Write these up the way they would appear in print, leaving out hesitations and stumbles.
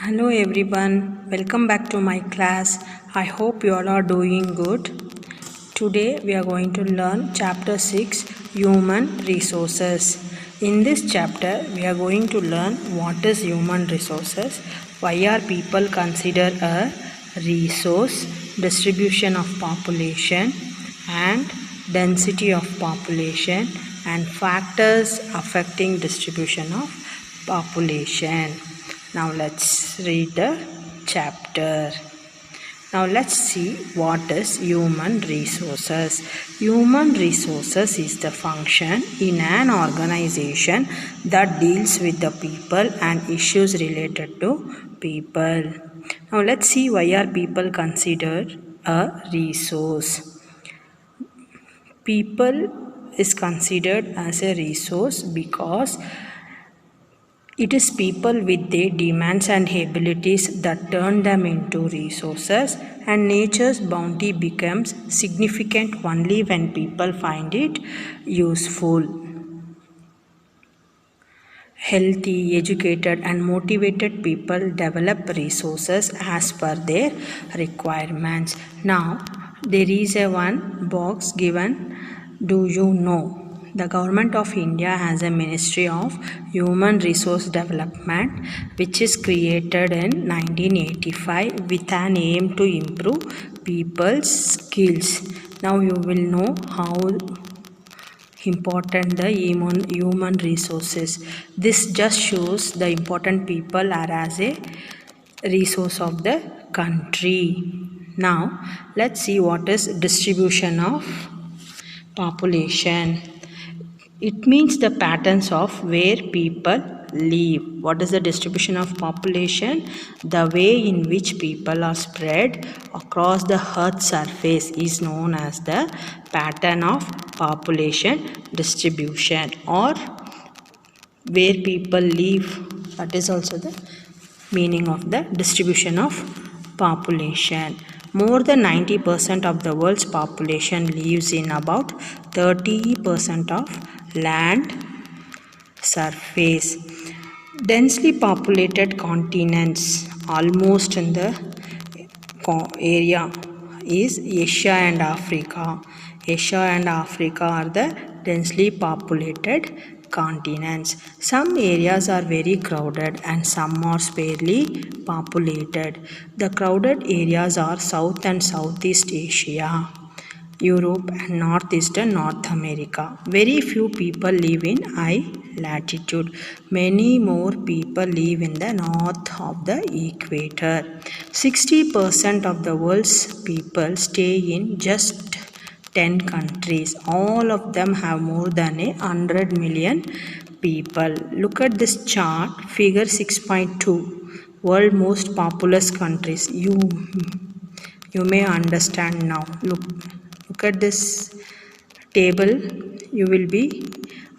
Hello everyone, welcome back to my class. I hope you all are doing good. Today we are going to learn chapter 6 Human Resources. In this chapter we are going to learn what is human resources, why are people considered a resource, distribution of population and density of population and factors affecting distribution of population. Now let's read the chapter. Now let's see what is human resources. Human resources is the function in an organization that deals with the people and issues related to people. Now let's see why are people considered a resource. People is considered as a resource because it is people with their demands and abilities that turn them into resources, and nature's bounty becomes significant only when people find it useful. Healthy, educated, and motivated people develop resources as per their requirements. Now, there is a one box given. Do you know? The Government of India has a Ministry of Human Resource Development which is created in 1985 with an aim to improve people's skills. Now you will know how important the human resources. This just shows the important people are as a resource of the country. Now let's see what is distribution of population. It means the patterns of where people live. What is the distribution of population? The way in which people are spread across the earth's surface is known as the pattern of population distribution, or where people live. That is also the meaning of the distribution of population. More than 90% of the world's population lives in about 30% of land surface. Densely populated continents almost in the area is Asia and Africa. Asia and Africa are the densely populated continents. Some areas are very crowded and some are sparsely populated. The crowded areas are South and Southeast Asia, Europe and Northeastern North America. Very few people live in high latitude. Many more people live in the north of the equator. 60% of the world's people stay in just 10 countries. All of them have more than 100 million people. Look at this chart, figure 6.2, world most populous countries. You may understand now. Look at this table. You will be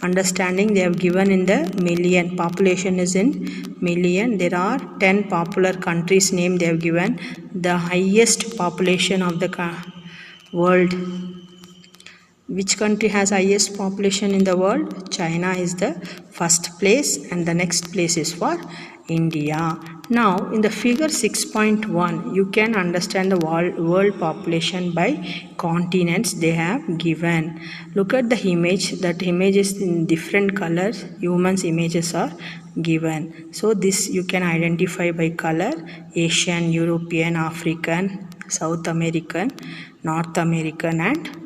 understanding they have given in the million. Population is in million. There are 10 popular countries name they have given. The highest population of the world. Which country has highest population in the world? China is the first place and the next place is for India. Now in the figure 6.1 you can understand the world population by continents they have given. Look at the image. That image is in different colors. Humans images are given. So this you can identify by color: Asian, European, African, South American, North American and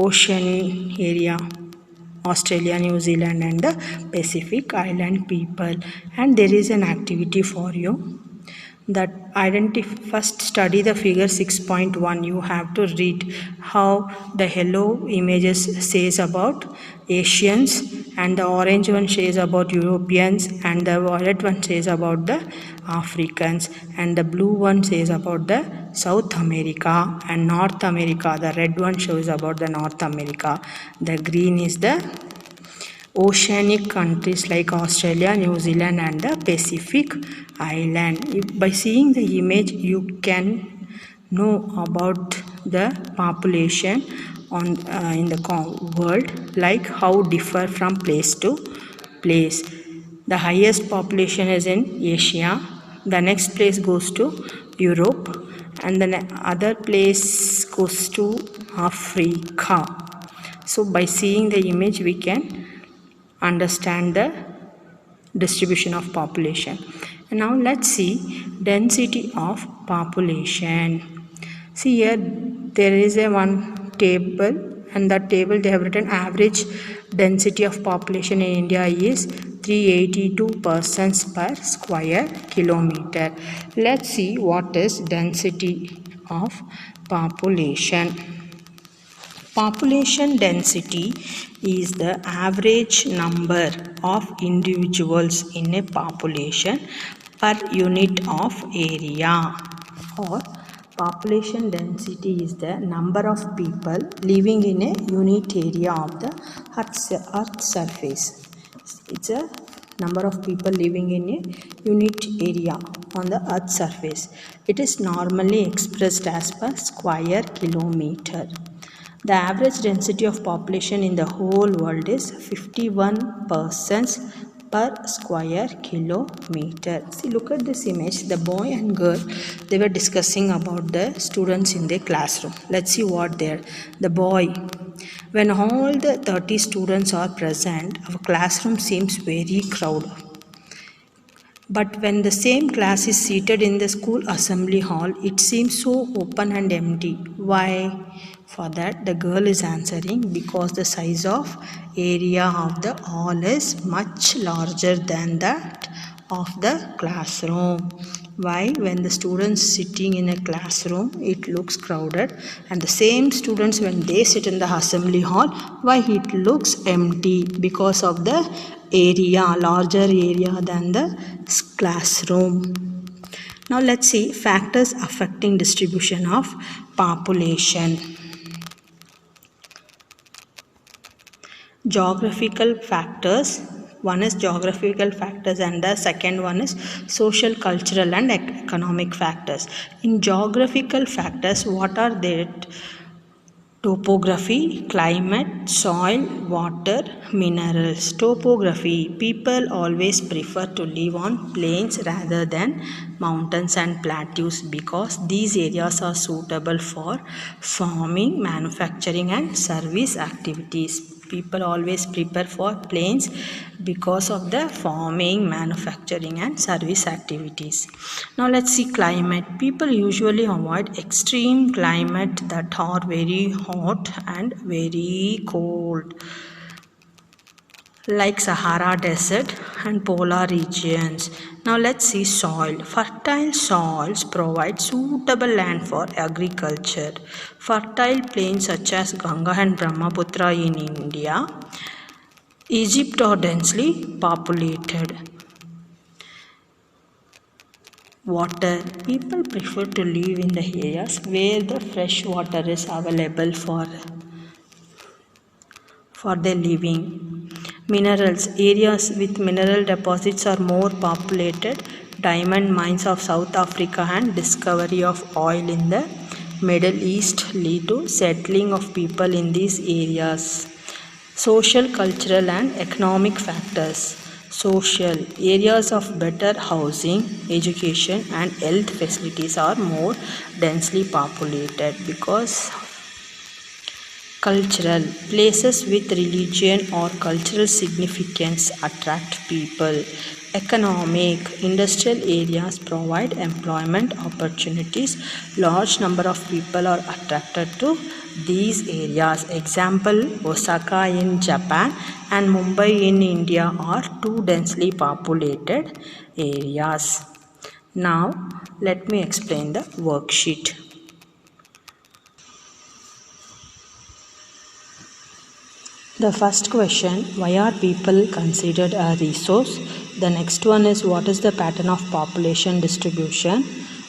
Ocean area, Australia, New Zealand and the Pacific Island people. And there is an activity for you that first study the figure 6.1. You have to read how the yellow images says about Asians and the orange one says about Europeans and the violet one says about the Africans and the blue one says about the South America and North America. The red one shows about the North America. The green is the oceanic countries like Australia, New Zealand and the Pacific Island. By seeing the image you can know about the population on in the world, like how differ from place to place. The highest population is in Asia. The next place goes to Europe, and the other place goes to Africa. So by seeing the image we can understand the distribution of population. And now let's see density of population. See here there is a one table, and that table they have written average density of population in India is 382 persons per square kilometer. Let's see what is density of population. Population density is the average number of individuals in a population per unit of area, or population density is the number of people living in a unit area of the earth surface. It's a number of people living in a unit area on the earth surface. It is normally expressed as per square kilometer. The average density of population in the whole world is 51 persons per square kilometer. See, look at this image. The boy and girl, they were discussing about the students in their classroom. Let's see what there. The boy, when all the 30 students are present, our classroom seems very crowded. But when the same class is seated in the school assembly hall, it seems so open and empty. Why? For that, the girl is answering, because the size of area of the hall is much larger than that of the classroom. Why? When the students sitting in a classroom, it looks crowded, and the same students when they sit in the assembly hall, why it looks empty? Because of the area, larger area than the classroom. Now let's see factors affecting distribution of population. Geographical factors. One is geographical factors and the second one is social, cultural and economic factors. In geographical factors, what are they? Topography, climate, soil, water, minerals. Topography. People always prefer to live on plains rather than mountains and plateaus because these areas are suitable for farming, manufacturing and service activities. People always prepare for plains because of the farming, manufacturing and service activities. Now let's see climate. People usually avoid extreme climate that are very hot and very cold, like Sahara Desert and polar regions. Now let's see soil. Fertile soils provide suitable land for agriculture. Fertile plains such as Ganga and Brahmaputra in India, Egypt are densely populated. Water. People prefer to live in the areas where the fresh water is available for their living. Minerals. Areas with mineral deposits are more populated. Diamond mines of South Africa and discovery of oil in the Middle East lead to settling of people in these areas. Social, cultural and economic factors. Social. Areas of better housing, education and health facilities are more densely populated because cultural. Places with religion or cultural significance attract people. Economic. Industrial areas provide employment opportunities. Large number of people are attracted to these areas. Example, Osaka in Japan and Mumbai in India are two densely populated areas. Now, let me explain the worksheet. The first question, why are people considered a resource? The next one is, what is the pattern of population distribution?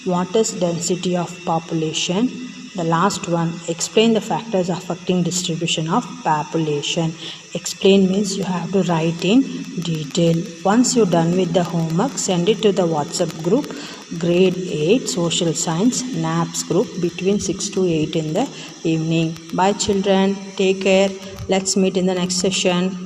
What is density of population? The last one, explain the factors affecting distribution of population. Explain means you have to write in detail. Once you're done with the homework, send it to the WhatsApp group, grade 8 social science NAPS group between 6 to 8 in the evening. Bye children, take care. Let's meet in the next session.